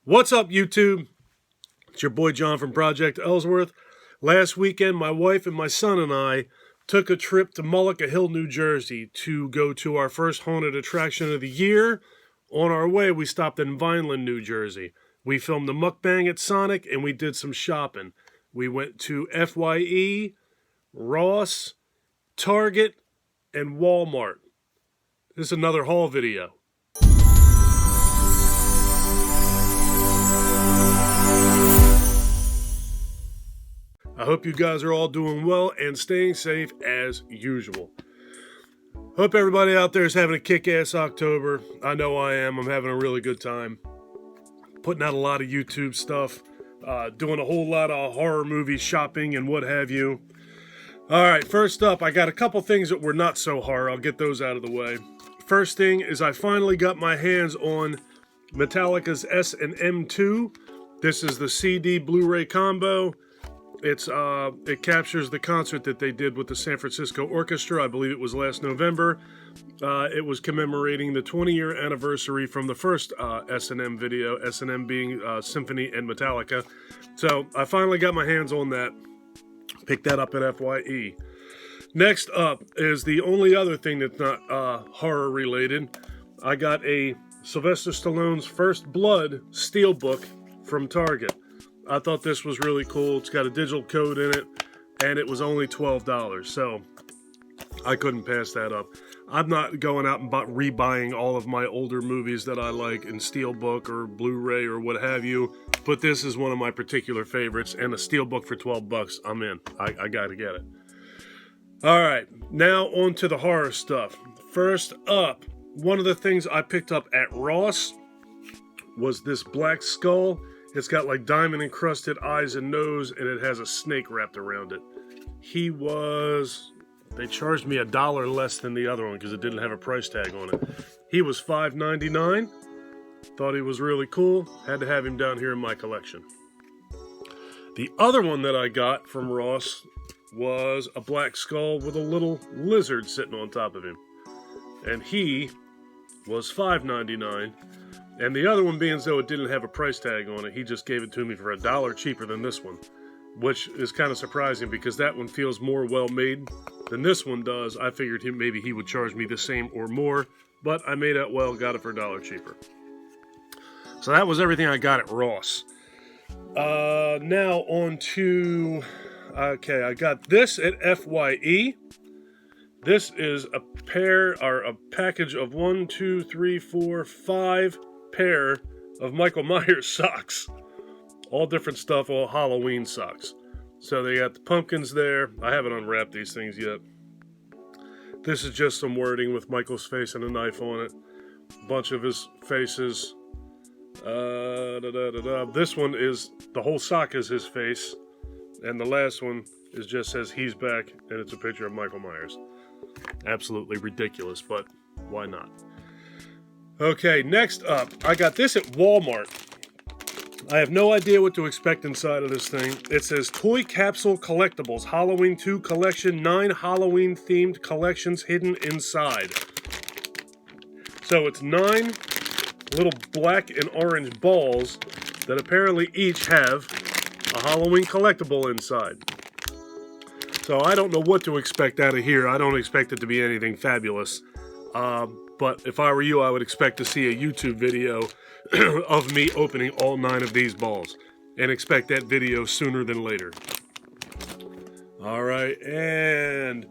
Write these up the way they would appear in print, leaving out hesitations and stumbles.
What's up, YouTube? It's your boy John from Project Ellsworth. Last weekend, my wife and my son and I took a trip to Mullica Hill, New Jersey to go to our first haunted attraction of the year. On our way, we stopped in Vineland, New Jersey. We filmed the Mukbang at Sonic, and we did some shopping. We went to FYE, Ross, Target, and Walmart. This is another haul video. I hope you guys are all doing well and staying safe as usual. Hope everybody out there is having a kick-ass October. I know I am. I'm having a really good time. Putting out a lot of YouTube stuff. Doing a whole lot of horror movie shopping and what have you. Alright, first up, I got a couple things that were not so horror. I'll get those out of the way. First thing is I finally got my hands on Metallica's S&M 2. This is the CD Blu-ray combo. It captures the concert that they did with the San Francisco Orchestra. I believe it was last November. It was commemorating the 20-year anniversary from the first S&M video, S&M being Symphony and Metallica. So I finally got my hands on that. Picked that up at FYE. Next up is the only other thing that's not horror related. I got a Sylvester Stallone's First Blood steelbook from Target. I thought this was really cool. It's got a digital code in it, and it was only $12, so I couldn't pass that up. I'm not going out and rebuying all of my older movies that I like in steelbook or Blu-ray or what have you, but this is one of my particular favorites, and a steelbook for $12, I'm in. I gotta get it. Alright, now on to the horror stuff. First up, one of the things I picked up at Ross was this black skull. It's got like diamond encrusted eyes and nose, and it has a snake wrapped around it. They charged me $1 less than the other one because it didn't have a price tag on it. He was $5.99. Thought he was really cool. Had to have him down here in my collection. The other one that I got from Ross was a black skull with a little lizard sitting on top of him. And he was $5.99. And the other one, being as though it didn't have a price tag on it, he just gave it to me for $1 cheaper than this one. Which is kind of surprising because that one feels more well-made than this one does. I figured maybe he would charge me the same or more, but I made out well, got it for $1 cheaper. So that was everything I got at Ross. Now on to... Okay, I got this at FYE. This is a package of 5 pair of Michael Myers socks. All different stuff, all Halloween socks. So they got the pumpkins there. I haven't unwrapped these things yet. This is just some wording with Michael's face and a knife on it. A bunch of his faces. This one is, the whole sock is his face. And the last one just says he's back, and it's a picture of Michael Myers. Absolutely ridiculous, but why not? Okay, next up, I got this at Walmart. I have no idea what to expect inside of this thing. It says Toy Capsule Collectibles, Halloween 2 Collection, 9 Halloween-themed collections hidden inside. So it's 9 little black and orange balls that apparently each have a Halloween collectible inside. So I don't know what to expect out of here. I don't expect it to be anything fabulous. But if I were you, I would expect to see a YouTube video of me opening all 9 of these balls. And expect that video sooner than later. Alright, and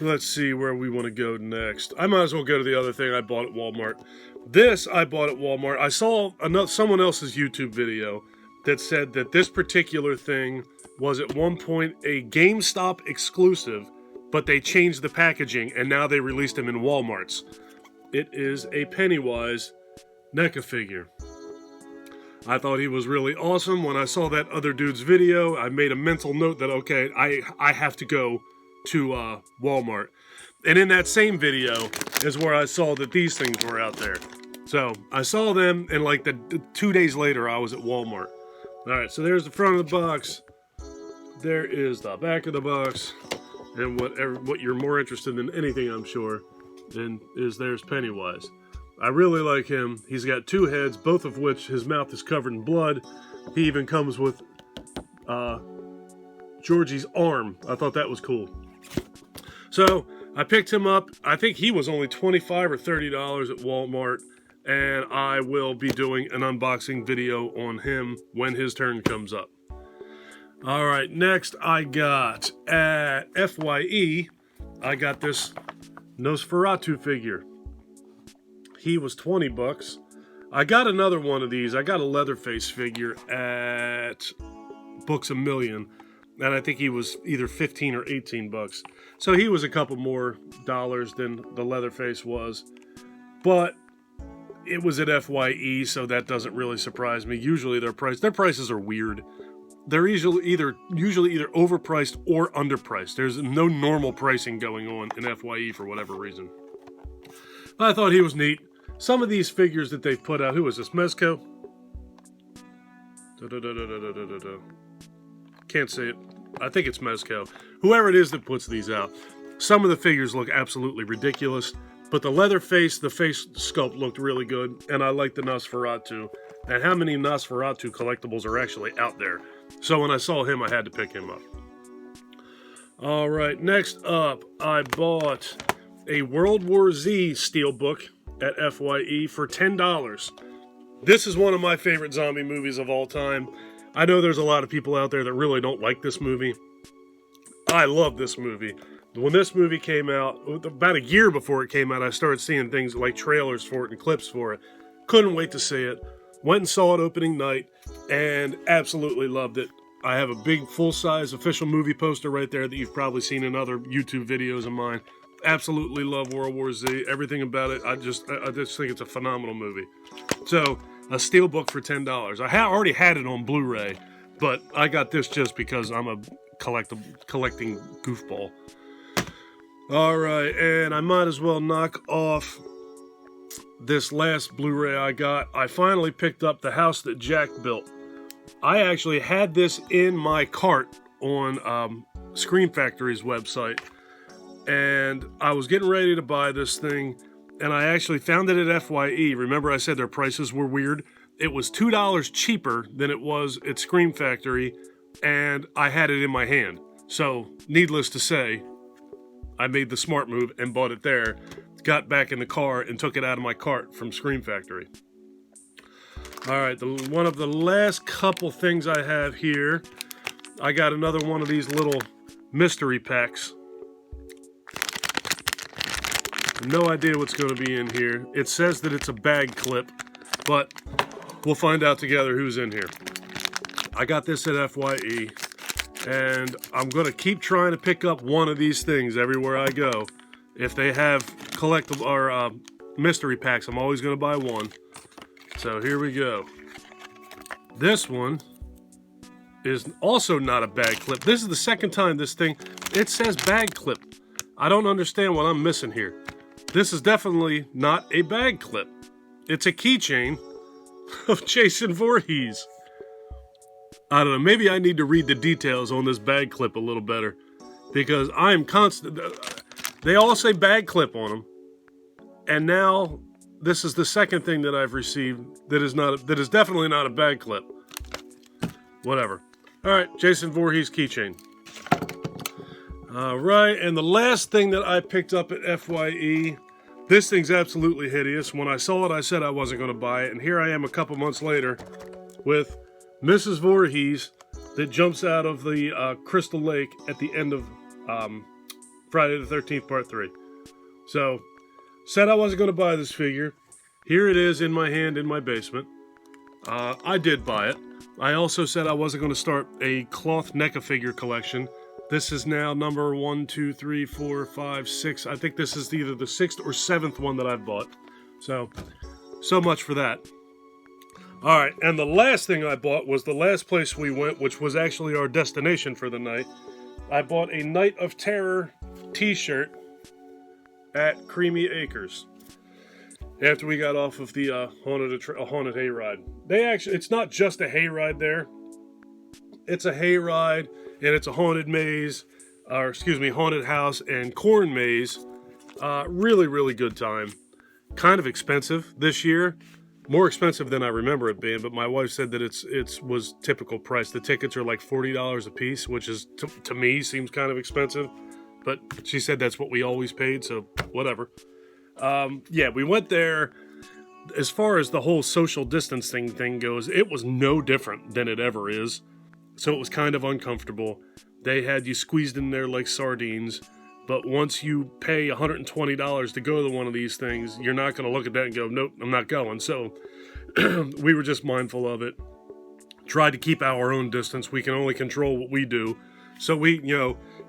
let's see where we want to go next. I might as well go to the other thing I bought at Walmart. This I bought at Walmart. I saw someone else's YouTube video that said that this particular thing was at one point a GameStop exclusive, but they changed the packaging and now they released them in Walmarts. It is a Pennywise NECA figure. I thought he was really awesome. When I saw that other dude's video, I made a mental note that, okay, I have to go to Walmart. And in that same video is where I saw that these things were out there. So I saw them, and like 2 days later, I was at Walmart. Alright, so there's the front of the box. There is the back of the box. And what you're more interested in than anything, I'm sure, there's Pennywise. I really like him. He's got two heads, both of which his mouth is covered in blood. He even comes with Georgie's arm. I thought that was cool. So I picked him up. I think he was only $25 or $30 at Walmart. And I will be doing an unboxing video on him when his turn comes up. All right, next I got at FYE, I got this Nosferatu figure. He was $20. I got another one of these. I got a Leatherface figure at Books A Million, and I think he was either $15 or $18. So he was a couple more dollars than the Leatherface was, but it was at FYE, so that doesn't really surprise me. Usually their prices are weird. They're usually either overpriced or underpriced. There's no normal pricing going on in FYE for whatever reason. I thought he was neat. Some of these figures that they've put out, who is this, Mezco? Can't say it. I think it's Mezco. Whoever it is that puts these out. Some of the figures look absolutely ridiculous, but the Leatherface, the face sculpt looked really good, and I like the Nosferatu. And how many Nosferatu collectibles are actually out there? So when I saw him, I had to pick him up. All right, next up, I bought a World War Z steelbook at FYE for $10. This is one of my favorite zombie movies of all time. I know there's a lot of people out there that really don't like this movie. I love this movie. When this movie came out, about a year before it came out, I started seeing things like trailers for it and clips for it. Couldn't wait to see it. Went and saw it opening night and absolutely loved it. I have a big full-size official movie poster right there that you've probably seen in other YouTube videos of mine. Absolutely love World War Z. Everything about it, I just think it's a phenomenal movie. So, a steelbook for $10. I already had it on Blu-ray, but I got this just because I'm a collecting goofball. All right, and I might as well knock off this last Blu-ray I got. I finally picked up The House That Jack Built. I actually had this in my cart on Scream Factory's website, and I was getting ready to buy this thing, and I actually found it at FYE. Remember I said their prices were weird? It was $2 cheaper than it was at Scream Factory, and I had it in my hand. So, needless to say, I made the smart move and bought it there, got back in the car, and took it out of my cart from Scream Factory. All right, one of the last couple things I have here, I got another one of these little mystery packs. No idea what's going to be in here. It says that it's a bag clip, but we'll find out together who's in here. I got this at FYE, and I'm going to keep trying to pick up one of these things everywhere I go. If they have collectible or mystery packs, I'm always going to buy one. So here we go. This one is also not a bag clip. This is the second time this thing, it says bag clip. I don't understand what I'm missing here. This is definitely not a bag clip. It's a keychain of Jason Voorhees. I don't know, maybe I need to read the details on this bag clip a little better, because I am constant. They all say bag clip on them, and now this is the second thing that I've received that is definitely not a bag clip. Whatever. All right, Jason Voorhees keychain. All right, and the last thing that I picked up at FYE, this thing's absolutely hideous. When I saw it, I said I wasn't going to buy it, and here I am a couple months later with Mrs. Voorhees that jumps out of the Crystal Lake at the end of Friday the 13th, Part 3. So, said I wasn't going to buy this figure. Here it is in my hand in my basement. I did buy it. I also said I wasn't going to start a cloth NECA-figure collection. This is now number 1, 2, 3, 4, 5, 6. I think this is either the 6th or 7th one that I've bought. So much for that. All right, and the last thing I bought was the last place we went, which was actually our destination for the night. I bought a Night of Terror t-shirt at Creamy Acres after we got off of the haunted hayride. It's not just a hayride there. It's a hayride, and it's a haunted maze, haunted house and corn maze. Really, really good time. kind of expensive this year. More expensive than I remember it being, but my wife said that it was typical price. The tickets are like $40 a piece, which is, to me, seems kind of expensive. But she said that's what we always paid, so whatever. Yeah, we went there. As far as the whole social distancing thing goes, it was no different than it ever is. So it was kind of uncomfortable. They had you squeezed in there like sardines. But once you pay $120 to go to one of these things, you're not going to look at that and go, nope, I'm not going. So we were just mindful of it. Tried to keep our own distance. We can only control what we do. So we,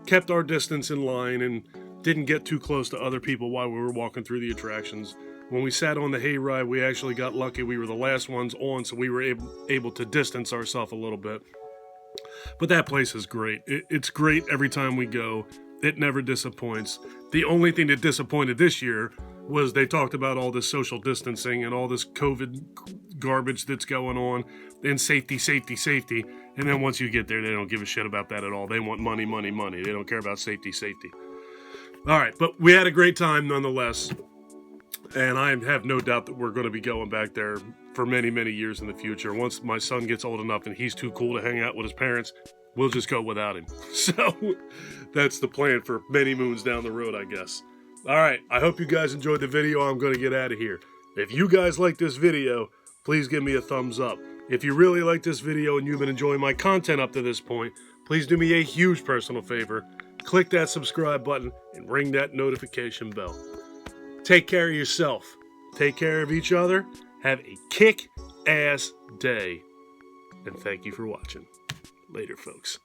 kept our distance in line and didn't get too close to other people while we were walking through the attractions. When we sat on the hayride, we actually got lucky. We were the last ones on, so we were able to distance ourselves a little bit. But that place is great. It's great every time we go. It never disappoints. The only thing that disappointed this year was they talked about all this social distancing and all this COVID garbage that's going on and safety. And then once you get there, they don't give a shit about that at all. They want money. They don't care about safety. All right, but we had a great time nonetheless. And I have no doubt that we're going to be going back there for many, many years in the future. Once my son gets old enough and he's too cool to hang out with his parents, we'll just go without him. So that's the plan for many moons down the road, I guess. All right, I hope you guys enjoyed the video. I'm going to get out of here. If you guys like this video, please give me a thumbs up. If you really like this video and you've been enjoying my content up to this point, please do me a huge personal favor. Click that subscribe button and ring that notification bell. Take care of yourself. Take care of each other. Have a kick-ass day. And thank you for watching. Later, folks.